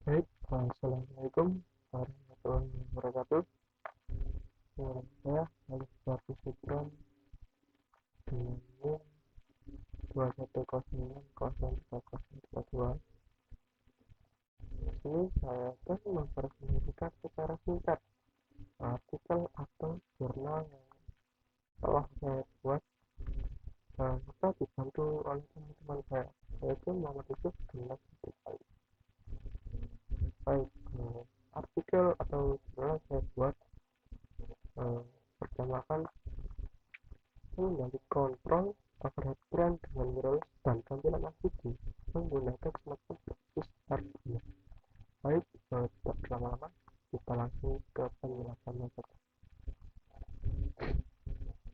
Baik, assalamualaikum warahmatullahi wabarakatuh. Saya Alif Barus Fitron dengan NIM 21060302. Di sini saya akan mempresentasikan secara singkat artikel atau jurnal yang telah saya buat dan juga dibantu oleh teman-teman saya, yaitu Muhammad Yusuf dengan Sidik. Baik, artikel atau jurnal saya buat bertemakan menjadi kontrol overhead crane dengan mirrorless dan tampilan LCD menggunakan smartphone berbasis Arduino. Baik, tidak berlama-lama, kita langsung ke penjelasannya saja.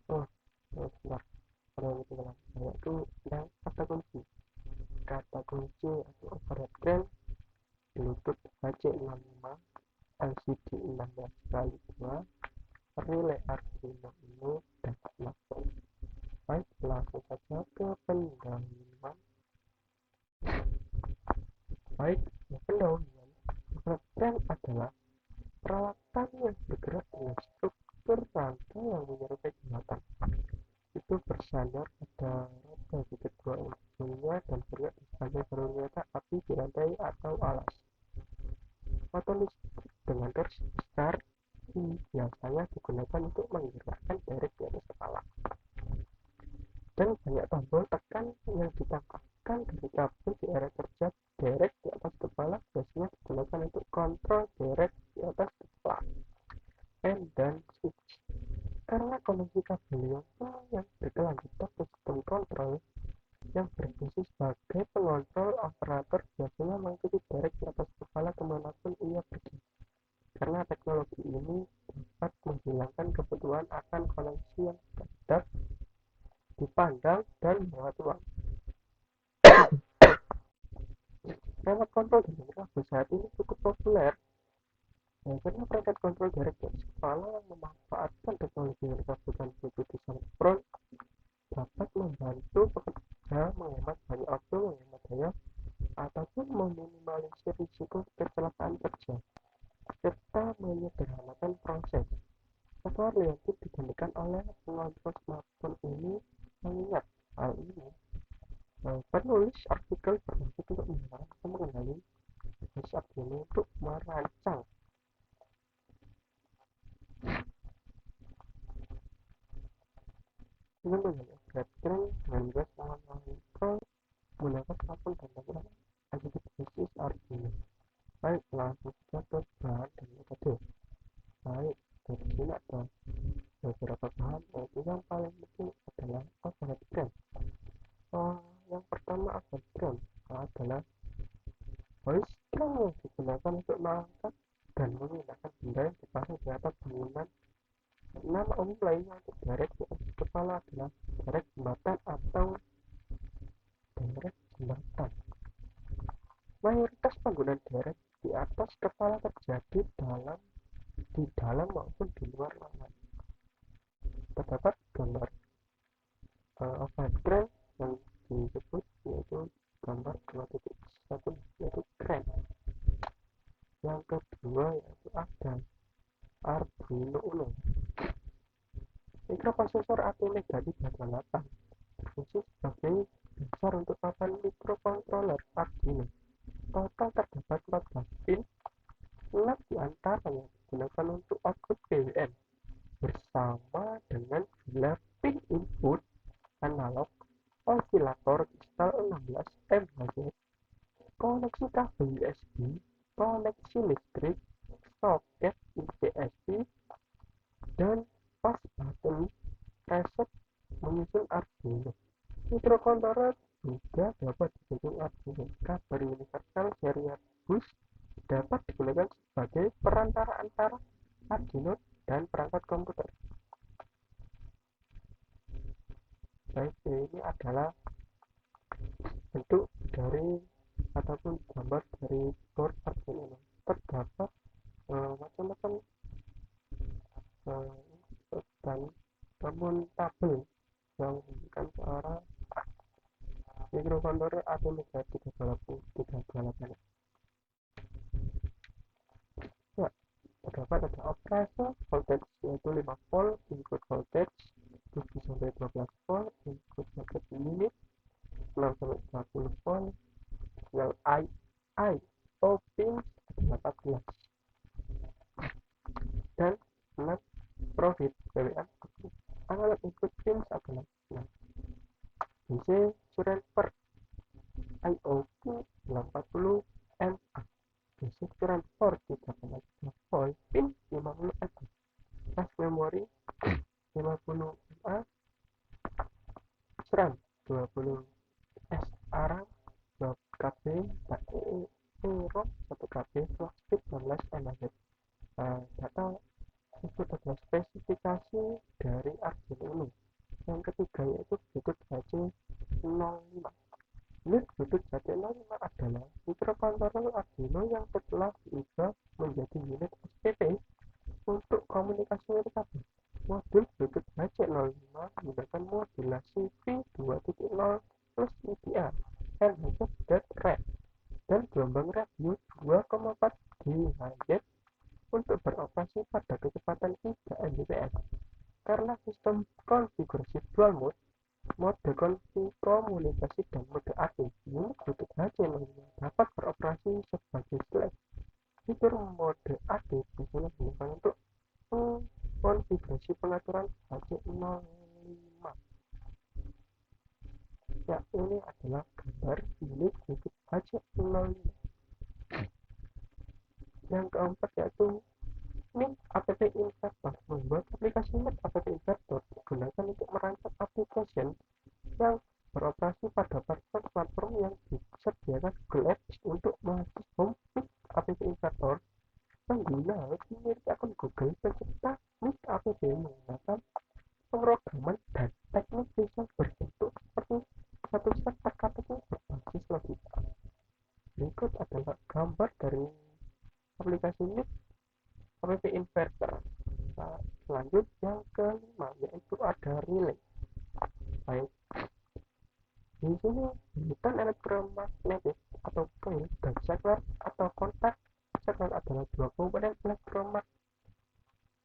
Oh, sebentar. Ada yang ketinggalan. Saya itu yang kata kunci. Kata kunci atau overhead crane Bluetooth HC65 LCD 16 kali 2 relay Arduino Uno dan smartphone. Baik, langsung saja ke pendahuluan. Baik, pendahuluan. Overhead adalah peralatan yang bergerak dengan struktur rangka yang menyerupai jembatan. Itu bersandar pada roda di kedua ujungnya dan bergerak di sepanjang jalur kereta api di lantai atau alas. Motor listrik dengan torsi besar biasanya digunakan untuk menggerakkan derek di atas kepala. Dan banyak tombol tekan yang ditambahkan dari kabel di area kerja derek di atas kepala biasanya digunakan untuk kontrol derek di atas kepala. N dan switch. Karena koneksi kabel yang berkelanjutan sistem kontrol yang berfungsi sebagai pengontrol operator biasanya mengikuti derek di atas kepala kemanapun ia pergi. Karena teknologi ini dapat menghilangkan kebutuhan akan koneksi yang dapat dipandang dan menghemat uang. Remote control dengan kabel saat ini cukup populer karena perangkat kontrol derek di atas kepala yang memanfaatkan teknologi yang dikabelkan Bluetooth di smartphone dapat membantu pekerja menghemat banyak waktu, menghemat daya, ataupun meminimalisir risiko kecelakaan kerja, serta menyederhanakan proses. Software relatif digantikan oleh pengontrol smartphone ini mengingat hal ini. Penulis artikel bermaksud untuk menggunakan atau mengenali jenis Arduino untuk merancang dengan menggunakan baterai dengan gas mengontrol menggunakan smartphone dan tampilan LCD berbasis Arduino. Baik, langsung saja ke bahan dan metode. Baik, dari sini ada beberapa bahan, yaitu yang paling penting adalah overhead crane. Yang pertama overhead crane adalah hoist crane yang digunakan untuk mengangkat dan memindahkan benda yang dipasang di atas bangunan. Nama umum lainnya untuk derek di atas kepala adalah derek jembatan atau derek jembatan. Mayoritas penggunaan derek di atas kepala terjadi di dalam maupun di luar ruangan. Terdapat gambar overhead crane yang disebut yaitu gambar 2.1 yaitu crane. Yang kedua yaitu ada Arduino Uno. Mikroprosesor ATmega 328 berfungsi sebagai dasar untuk papan mikrokontroler Arduino. Total terdapat 14 pin, 6 diantaranya digunakan untuk output PWM bersama dengan 9 pin input analog, osilator kristal 16 MHz, koneksi kabel USB, koneksi listrik, soket IPSC, dan pas button reset menyusun Arduino. Mikrokontroler juga dapat didukung Arduino. Kabel universal serial bus dapat digunakan sebagai perantara antara Arduino dan perangkat komputer. Baik, ini adalah bentuk dari ataupun gambar dari board Arduino. Terdapat macam-macam dan namun tabel yang menunjukkan ke arah mikrokontroler ATmega 328. terdapat ada operasional voltage yaitu 5 volt input voltage 7 sampai 12 volt input voltage unit 6 sampai 20 volt sinyal I/O pins adalah 14 dan 6 profit PWM analog input pins adalah 6 DC current per IOP 80 mA DC current for 3,3 volt pin 50 mA flash memory 50 mA SRAM 20 SRAM 2 KB ROM 1 KB clock speed 16 MHz data itu adalah spesifikasi dari Arduino Uno. Yang ketiga yaitu Bluetooth HC05. Unit Bluetooth HC05 adalah mikrokontroler Arduino yang telah diubah menjadi unit SPP untuk komunikasi nirkabel. Modul Bluetooth HC05 menggunakan modulasi V2.0 plus media NHZ Red dan gelombang radio 2,4 GHz untuk beroperasi pada kecepatan 3 Mbps. Karena sistem konfigurasi dual mode komunikasi dan mode aktif, unit Bluetooth HC05 dapat beroperasi sebagai slash. Fitur mode aktif digunakan untuk konfigurasi pengaturan HC05. Ya, ini adalah gambar unit Bluetooth HC05. Yang keempat yaitu NIC app inverter. Membuat aplikasi NIC app inverter digunakan untuk merancang aplikasi yang beroperasi pada platform yang disediakan Google Apps. Untuk menghubung NIC app inverter, pengguna harus memiliki akun Google. Pencipta NIC app menggunakan pemrograman dan teknik visual berbentuk seperti satu set teka-teki berbasis logika. Berikut adalah gambar dari aplikasi NIC app inverter. Lanjut yang kelima yaitu ada relay. Baik, di sini hutan elektromagnetis atau coil dan saklar atau kontak. Saklar adalah dua komponen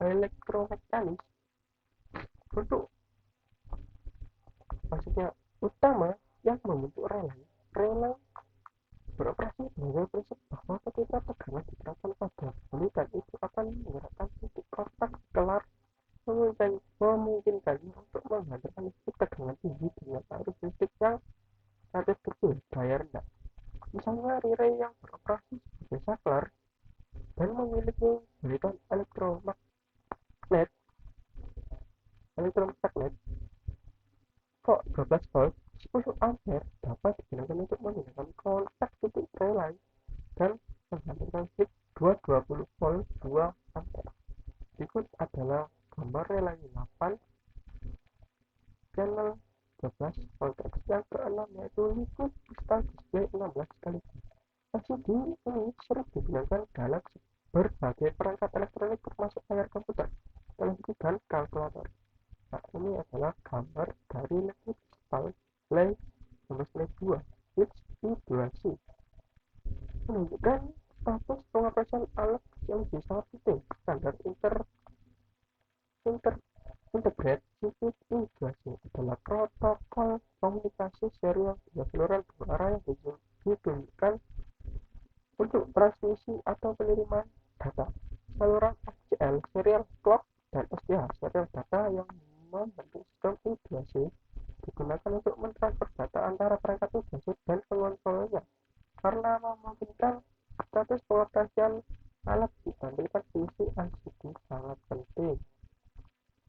elektromekanis untuk maksudnya utama yang membentuk relay. Relay beroperasi dengan prinsip bahwa ketika tegangan diterapkan pada bulitan itu akan menggerakkan titik kontak kelar memungkinkannya untuk menghadirkan listrik tegangan tinggi dengan arus listrik yang relatif kecil daya rendah. Misalnya relay yang beroperasi sebagai saklar dan memiliki bulitan elektromagnet kok 12 volt 10 ampere dapat digunakan untuk memindahkan kontak titik relay dan menghadirkan listrik 220 volt 2 ampere. Berikut adalah gambar relay 8 channel 12 voltage yang keenam yaitu liquid crystal display 16 sekaligus. LCD ini sering digunakan dalam berbagai perangkat elektronik termasuk layar komputer, televisi dan kalkulator. Nah, ini adalah gambar dari liquid crystal display nomor 2 H2C menunjukkan status pengoperasian alat yang bisa penting standar Integrate Circuit I2C adalah protokol komunikasi serial dua saluran dua arah yang digunakan untuk transmisi atau penerimaan data. Saluran SCL serial clock dan SCH serial data yang membentuk sistem I2C digunakan untuk mentransfer data antara perangkat I2C dan pengontrolnya. Karena memungkinkan status pengoperasian alat ditampilkan fungsi LCD sangat penting.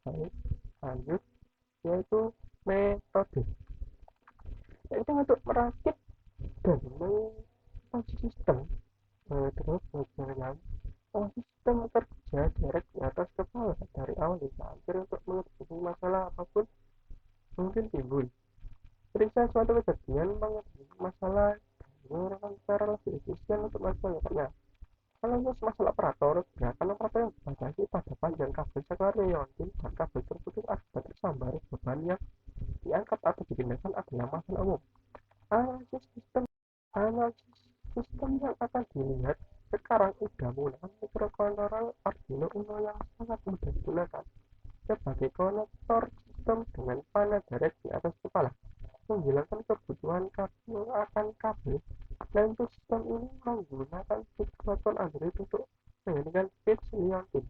Baik, lanjut yaitu metode yaitu untuk merakit dan menguji sistem terus berjalan sistem kerja direct di atas kepala dari awal hingga akhir untuk menghadapi masalah apapun mungkin timbul. Ketika suatu kejadian menghadapi masalah menggunakan cara lebih efisien untuk menyelesaikannya. Kalau masalah operator, gerakan operator yang dibatasi pada panjang kabel saklar liontin dan kabel terputus akibat tersambar beban yang diangkat atau dipindahkan adalah masalah umum. Analisis sistem yang akan dilihat sekarang udah menggunakan mikrokontroler Arduino Uno yang sangat mudah digunakan sebagai konektor sistem dengan panel direct di atas kepala, menghilangkan kebutuhan kabel akan kabel. Dan untuk sistem ini menggunakan chip Qualcomm Android untuk menggantikan pitch Leontin.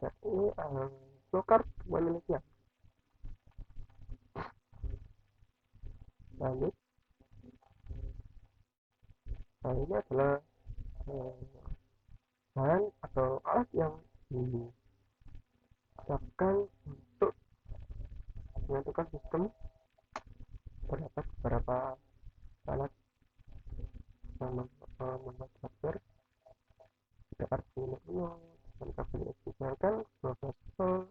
Dan ini Flowcard memilikinya. Lanjut, nah ini adalah eh, bahan atau alat yang disiapkan untuk menyatukan sistem. Terdapat beberapa alat yang membuat hardware ada Arduino Uno dan kabel USB misalkan 12 volt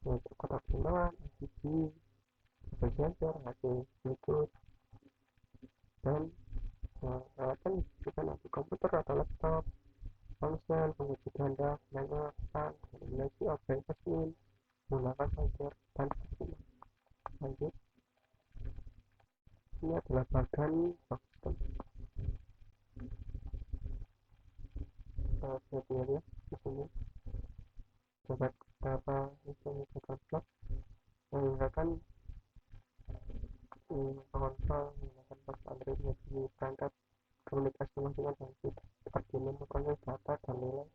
yaitu kotak timbangan, RGB, kabel sensor, HC, Bluetooth, dan peralatan bukan untuk komputer atau laptop, ponsel, penguji ganda, scanner, tang, kombinasi objek mesin, menggunakan sensor, dan sebagainya. Lanjut, ini adalah bagian box system. Sebenarnya di sini terdapat beberapa instrumen blok yang menggunakan mengontrol menggunakan box Android menjadi perangkat komunikasi maksimal dan Arduino memproses data dan nilai.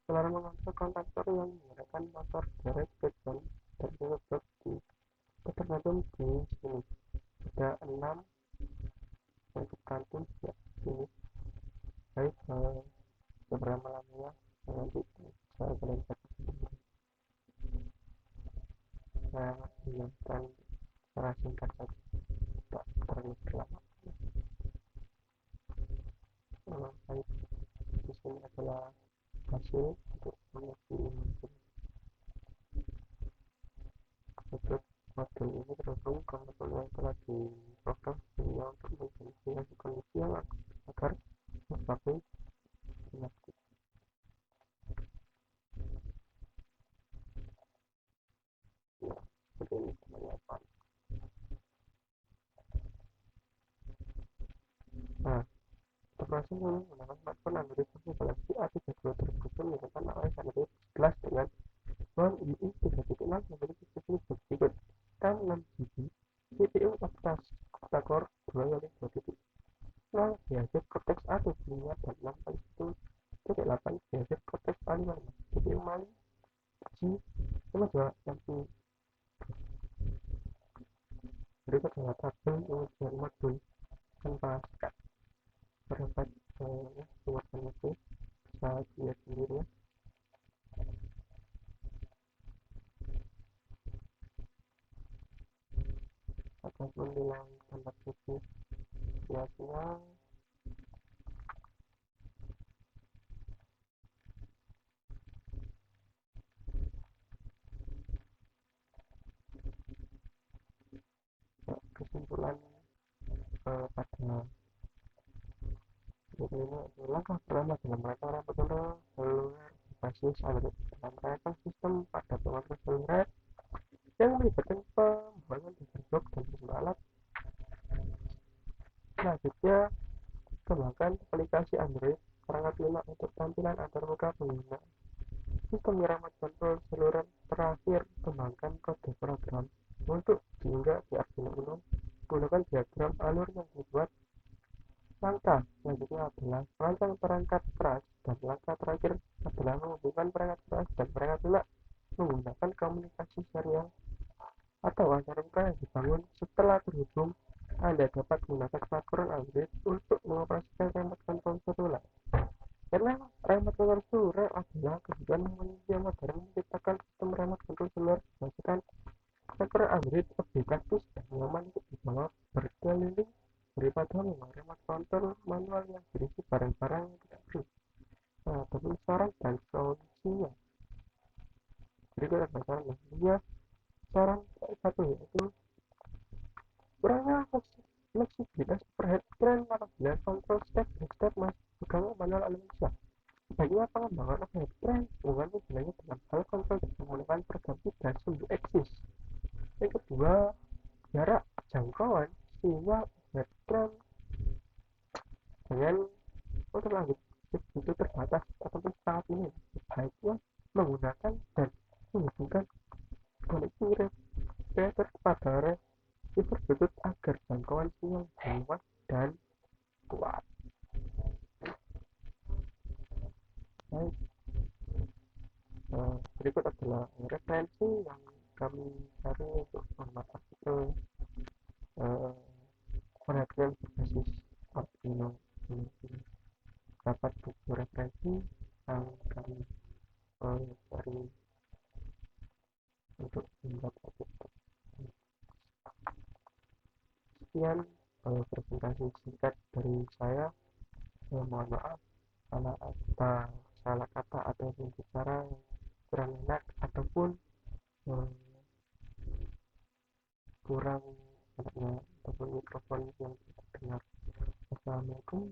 Setelah mengontrol kontaktor yang menggunakan motor direct dan terdapat blok di tercantum di sini. Ada 6 yang tercantum ya ini. Baik, beberapa lamanya nanti saya kalian cek sendiri. Saya menjelaskan secara singkat saja, tidak terlalu berlama. Baik, di sini adalah hasil untuk menguji untuk model ini terhubung komputer yang telah diprogram sehingga untuk mengidentifikasi kondisi yang agar sebagai penyakit. Ya, seperti ini kebanyakan. Nah, operasi ini menggunakan smartphone Android versi Galaxy A32 terkhusus menggunakan OS Android 11 dengan ROM UI 3.6 memiliki spesifikasi berikut: RAM 6GB, CPU octa-core 2x2.0 GHz Cortex A75 dan 6x1.8 GHz Cortex A55, CPU Mali G52 MI. Berikut adalah tabel pengujian modul tanpa sekat. Terdapat buatan itu bisa dilihat sendiri ya. Ataupun bilang tempat khusus biasanya kesimpulan pada video ini adalah langkah pertama dalam merancang controller seluler berbasis Android dalam merancang sistem pada pengontrol seluler yang melibatkan pembuangan desain blok dan sejumlah alat. Selanjutnya, kembangkan aplikasi Android perangkat lunak untuk tampilan antarmuka pengguna. Sistem remote control seluler terakhir, kembangkan kode program untuk diunggah di Arduino Uno menggunakan diagram alur yang dibuat. Langkah selanjutnya adalah merancang perangkat keras, dan langkah terakhir adalah menghubungkan perangkat keras dan perangkat lunak menggunakan komunikasi serial atau antarmuka yang dibangun. Setelah terhubung, Anda dapat menggunakan smartphone Android untuk mengoperasikan remote control seluler. Karena remote control seluler adalah kebutuhan manusia modern menciptakan sistem remote control seluler berdasarkan sensor Android lebih praktis dan nyaman untuk dibawa berkeliling daripada membawa remote control manual yang berisi barang-barang yang tidak perlu. Nah, tapi saran dan solusinya. Berikut adalah saran dan solusinya. Saran satu yaitu kurangnya fleksibilitas overhead trend apabila kontrol step by step masih pegang manual Indonesia. Sebaiknya pengembangan overhead trend hubungannya bilangnya dalam hal kontrol dan menggunakan program dan sumber eksis. Yang kedua, jarak jangkauan sehingga overhead trend dengan untuk lanjut itu terbatas ataupun sangat minim, sebaiknya menggunakan dan menghubungkan koneksi repeater pada receiver Bluetooth agar jangkauan sinyal luas dan kuat. Baik, berikut adalah referensi yang kami cari untuk format artikel penelitian berbasis Arduino ini. Dapat buku referensi yang kami cari untuk membuat artikel. Sekian presentasi singkat dari saya. Mohon maaf kalau ada salah kata ataupun bicara yang kurang enak ataupun eh, kurang enaknya ataupun mikrofon yang tidak dengar. Assalamualaikum